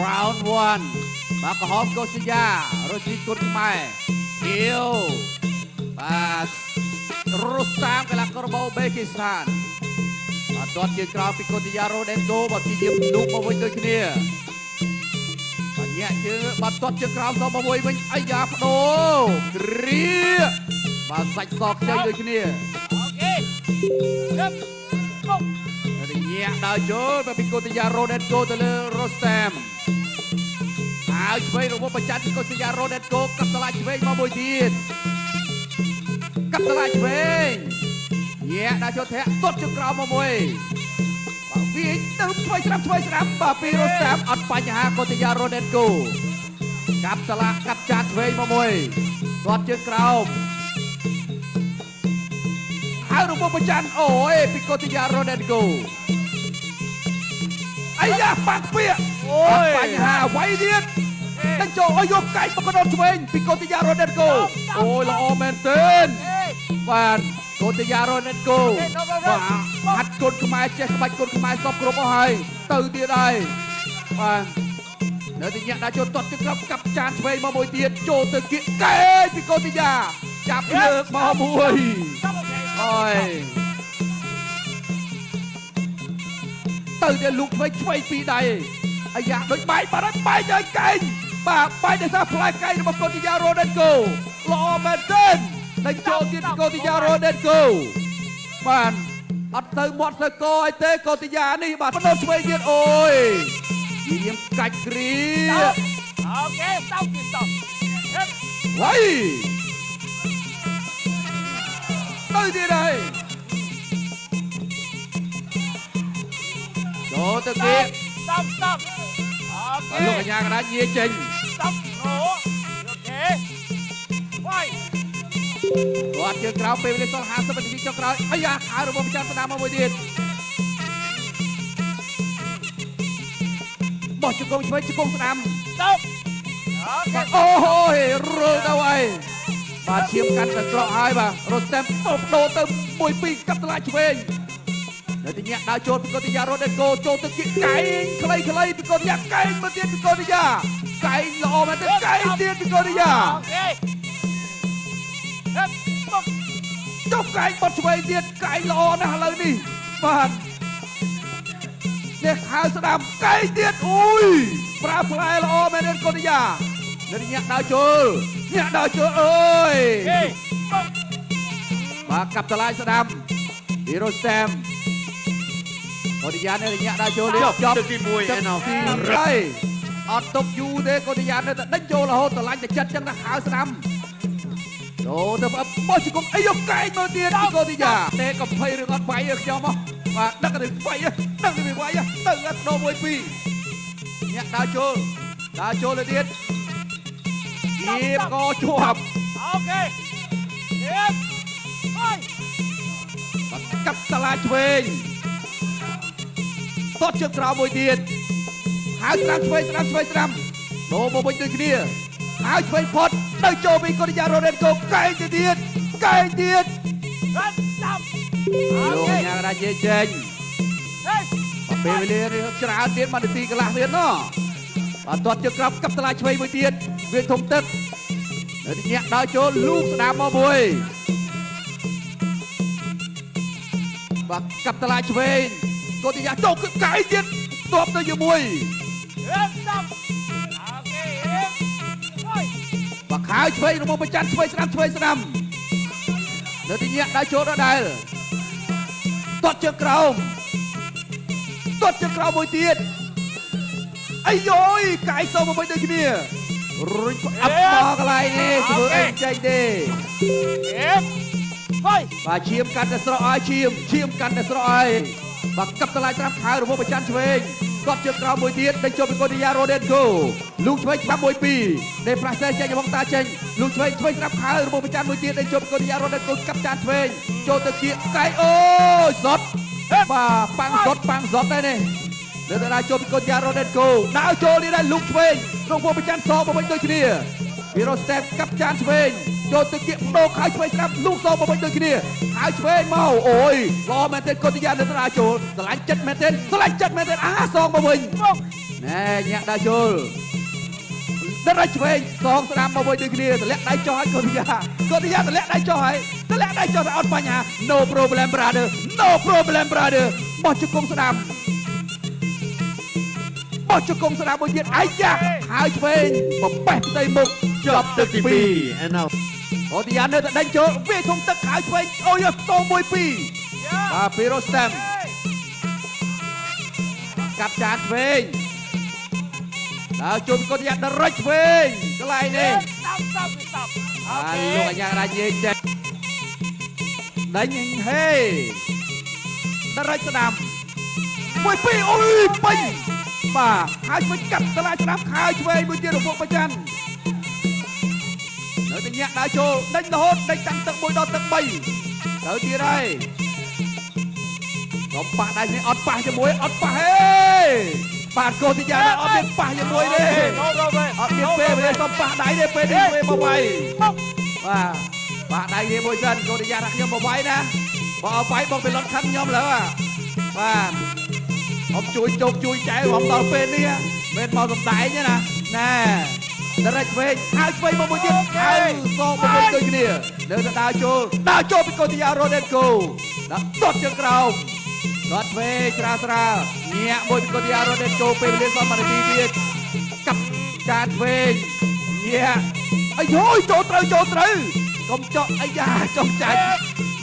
round one មកកំហុសកូសយ៉ារស់ជីគុណខ្មែរគៀវបាទរុស្តាមកីឡាកររបស់អូបេគីស្ថានបាទទាត់ជាក្រោយពីកូសយ៉ារ៉ូដេនកូបាទជាយាមលូកមកវិញដូចគ្នាបាទញាក់ជើងបាទទាត់ជាក្រោយសមកមួយវិញអាយ៉ាបដូគ្រាបាទសាច់សខ្ចីដូចគ្នាអូខេជឹបបុកញាក់ដើរចូលពីកូសយ៉ារ៉ូដេនកូទៅលើរុស្តាមហើយឆ្វេងរបស់ប្រចាំកូសយ៉ារ៉ូដេនកូកាប់ឆ្លាយឆ្វេងមកមួយទៀតកាប់ឆ្លាយឆ្វេងញាក់ដើរចូលធាក់ទាត់ជើងក្រោមមកមួយបាទវាទៅឆ្វេងស្ដាំបាទពីរុស្តាមអត់បញ្ហាកូសយ៉ារ៉ូដេនកូកាប់ឆ្លាកាប់ចានឆ្វេងមកមួយទាត់ជើងក្រោមហើយរបស់ប្រចាំអូយពីកូសយ៉ារ៉ូដេនកូអាយ៉ាបាក់ពាកអូយបញ្ហាអ្វីទៀតតែចូលឲ្យយកកាយមកកដោឆ្វេងពីកូសយ៉ារ៉ូដេនកូអូយល្អមែនទែនបាទកូសយ៉ារ៉ូដេនកូបាទហាត់គុណខ្មែរចេះក្បាច់គុណខ្មែរសពគ្រប់អស់ហើយទៅទៀតហើយបាទនៅទីញាក់ដាក់ចូលទាត់ជើងក្រោមកាប់ចានឆ្វេងមកមួយទៀតចូលទៅគៀកកែពីកូសយ៉ាចាប់លើកមកមួយអូយទៅតែលូកឆ្វេងពីដៃអាយ៉ាដូចបាយបាត់ហើយបាយឲ្យកែងបាទបាយដោយសារផ្លែកែងរបស់កូសយ៉ារ៉ូដេនកូល្អមែនទែនតែចូលទៀតកូសយ៉ារ៉ូដេនកូបាទអត់ទៅមាត់ទៅកឲ្យទេកូសយ៉ានេះបាទបដូរឆ្វេងទៀតអូយយាមកាច់គ្រាអូខេស្តប់វ៉ៃទៅទៀតហើយចូលទៅគេស្តប់អូខេលោកកញ្ញាកណ្ដាលញាចេញស្តប់អូអូខេវ៉ៃគាត់ជើងក្រោមពេលវេលាសល់50នាទីចុងក្រោយអាយ៉ាខៅរបស់ប្រចាំស្ដាមមកមួយទៀតបោះជង្គង់ឆ្វេងជង្គង់ស្ដាំស្តប់អូខេអូយរុលទៅហើយបាទឈាមកាន់តែស្រក់ហើយបាទរត់តែបដូរទៅ1-2កាប់ឆ្លាយឆ្វេងនៅទីញាក់ដើរចូលពីកូសយ៉ារ៉ូដេនកូចូលទៅគៀកកែងខ្លីពីកូសយ៉ាកែងមកទៀតពីកូសយ៉ាកែងល្អមែនទេកែងទៀតពីកូសយ៉ាអូខេហេបបុកចុះកែងបត់ឆ្វេងទៀតកែងល្អណាស់ឥឡូវនេះបាទនេះខៅស្ដាំកែងទៀតអូយប្រើផ្លែល្អមែនទេកូសយ៉ានៅទីញាក់ដើរចូលអើយបាទកាប់ឆ្លាយស្ដាំពីរ៉ូស្តាមកូសយ៉ានៅទីញាក់ដើរចូលចប់ទី1 end of ហើយអត់ຕົកយូរទេកូសយ៉ានៅតែដេញចូលរហូតតម្លាញតែចិត្តចឹងណាខៅស្ដាំចូលទៅបោះជង្គង់អីយកកែងមកទៀតកូសយ៉ាទេកំភៃរឿងអត់វាយខ្ញុំមកបាទដឹកទៅវាយទៅអត់ដោ1-2ញាក់ដើរចូលទៅទៀតៀបក៏ជាប់អូខេៀបហើយកាប់ឆ្លាយឆ្វេងទាត់ជើងក្រោមមួយទៀតហើយស្ដាំឆ្វេងដូរមកវិញដូចគ្នាហើយឆ្វេងផុតទៅចូលពីកូសយ៉ារ៉ូដេនកូកែងទៀតរត់ស្ដាប់លោកញ៉ាកដាជាចេញពេលវេលាច្រើនទៀត1នាទីកន្លះទៀតណោះបាទទាត់ជើងក្រោមកាប់ឆ្លាយឆ្វេងមួយទៀតវាធំទឹកនៅទីញាក់ដើរចូលលូកស្ដាំមកមួយបាទកាប់ឆ្លាយឆ្វេងកូសយ៉ាចូលកែងទៀតទប់ទៅជាមួយស្ដាប់អូខេហើយបាទខៅឆ្វេងរបស់ប្រចាំឆ្វេងស្ដាំនៅទីញាក់ដើរចូលដដែលទាត់ជើងក្រោមមួយទៀតអាយយកាយសូមមកវិញដូចគ្នារុញអាប់មកកន្លែងនេះធ្វើអីចេញទេហើយបាទឈាមកាន់តែស្រក់ហើយឈាមកាន់តែស្រក់ហើយបាទកាប់ឆ្លាយស្ដាំខៅរបស់ប្រចាំឆ្វេងគាត់ជើងក្រោមមួយទៀតដេញចូលពីកូសយ៉ារ៉ូដេនកូលូកឆ្វេងស្ដាំ1-2ដេប្រាសេចេញរបស់តាចេញលូកឆ្វេងស្ដាំខៅរបស់ប្រចាំមួយទៀតដេញចូលពីកូសយ៉ារ៉ូដេនកូកាប់ចានឆ្វេងចូលទៅគៀកកែអូយសុតបាទប៉ាំងសុតដែរនេះនៅតែដើរចូលពីកូសយ៉ារ៉ូដេនកូដើរចូលនេះដែរលូកឆ្វេងរបស់ប្រចាំសមកវិញដូចគ្នាពីរ៉ូស្តេបកាប់ចានឆ្វេងចូលទៅគៀកបដូរខៅឆ្វេងស្ដាប់លូកសមកវិញដូចគ្នាហើយឆ្វេងមកអូយល្អមែនទេកូសយ៉ានៅតែដើរចូលស្រឡាញ់ចិត្តមែនទេអាសងមកវិញ ណែញាក់ដើរចូលដល់ឆ្វេងសងស្ដាំមកមួយដូចគ្នាតម្លាក់ដៃចុះឲ្យកូនយ៉ាតម្លាក់ដៃចុះហើយតម្លាក់ដៃចុះទៅអត់បញ្ហា No problem brother No problem brother បោះជង្គង់ស្ដាំបោះជង្គង់ស្ដាំមួយទៀតអាយ៉ាហើយឆ្វេងបបេះផ្ទៃមុខជាប់ទឹកទី2 and now អូទីយ៉ានៅតែដេញចូលវាធំទឹកហើយឆ្វេងអូយសង1-2បាទពីរ៉ូស្តាមកាប់ចានឆ្វេងដើរជុំកូនយ៉ាដល់រត់ឆ្វេងកន្លែងនេះ stop លោកអាញារាជនិយាយចេះដេញហេដល់រត់ស្ដាំ1-2អូយពេញបាទហើយឆ្វេងកាត់តឡាស្ដាំខើឆ្វេងមួយទៀតរពុកប្រច័ននៅតែញាក់ដើរចូលដេញរហូតដេញតាំងទឹក1ដល់ទឹក3ទៅទៀតហើយក៏ប៉ះដៃនេះអត់ប៉ះជាមួយអត់ប៉ះហេបាទកូនទីយ៉ាអត់មានប៉ះជាមួយទេអត់មានពេលវេលាសុំប៉ះដៃទេពេលនេះពេលមកវាយបាទប៉ះដៃនេះមួយសិនកូនទីយ៉ាថាខ្ញុំមកវាយណាបើឲ្យវាយបងពេលលត់ខឹងខ្ញុំលើបាទអត់ជួយជោគជួយចែវអំដល់ពេលនេះមិនមកសំដែងទេណាណែដល់ឆ្វេងហើយឆ្វេងមកមួយទៀតហើយសងមួយដូចគ្នានៅតែដើរចូលពីកូនទីយ៉ារ៉ូដេនកូដាក់ទាត់ជើងក្រោមគាត់ឆ្វេងស្រាលញាក់មួយពីកូនទីយ៉ារ៉ូដេនកូពេលវេលាសល់1នាទីទៀតកាប់ចានឆ្វេងញាក់អាយយចូលត្រូវកុំចោះអាយ៉ាចង់ចាញ់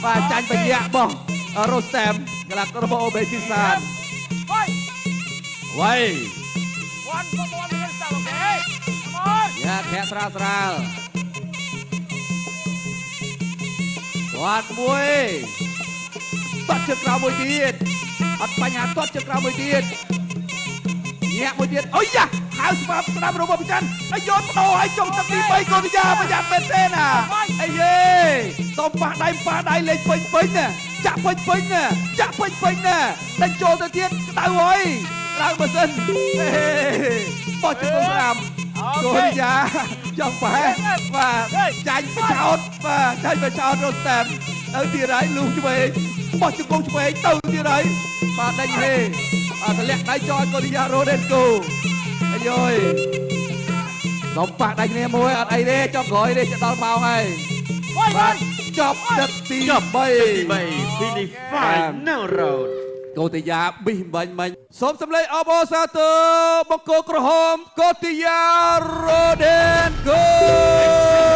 បាទចាញ់បញ្ញាក់បងរ៉ូស្តាមកីឡាកររបស់អូបេគីស្ថានវ៉ៃ one minute stop okay come on យ៉ាធាក់ស្រាលគាត់មួយតាត់ជើងក្រោមមួយទៀតអត់បញ្ហាតាត់ជើងក្រោមមួយទៀតញាក់មួយទៀតអូយយ៉ាហៅស្មាប់ស្ដាប់របស់ប្រច័នហើយយកបដោឲ្យចុងទឹកទី3កូនយ៉ាប្រយ័ត្នមែនទេណាអីយេសុំប៉ះដៃលេងពេញណាចាក់ពេញណាដេញចូលទៅទៀតក្តៅហើយឡើងម៉ាស៊ីនបោះជង្គង់ស្ដាំកូនយ៉ាចង់បែបាទចាញ់បចោតរត់តាមទៅទៀតហើយលូឆ្វេងបោះជង្គង់ឆ្វេងទៅទៀតហើយបាទដេញហេតម្លាក់ដៃចោលកូនយ៉ារ៉ូដេនកូអាយយសុំប៉ះដៃគ្នាមួយអត់អីទេចប់ក្រោយទេដល់ម៉ោងហើយបាទចប់ទឹកទី3 finish 5 now round កូទីយ៉ាប៊ីសបាញ់មិញសូមសម្លេងអបអរសាទរបង្គោលក្រហមកូទីយ៉ារ៉ូដេនកូ